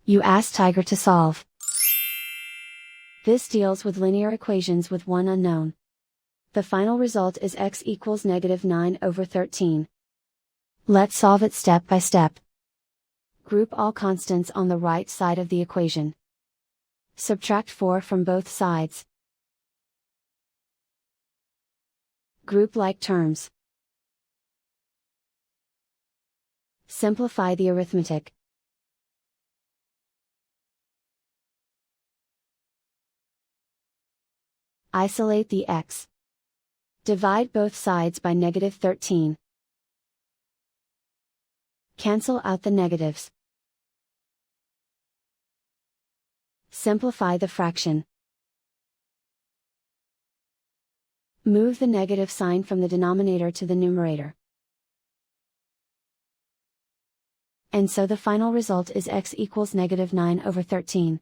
You ask Tiger to solve. This deals with linear equations with one unknown. The final result is x equals -9/13. Let's solve it step by step. Group all constants on the right side of the equation. Subtract 4 from both sides. Group like terms. Simplify the arithmetic. Isolate the x. Divide both sides by -13. Cancel out the negatives. Simplify the fraction. Move the negative sign from the denominator to the numerator. And so the final result is x equals -9/13.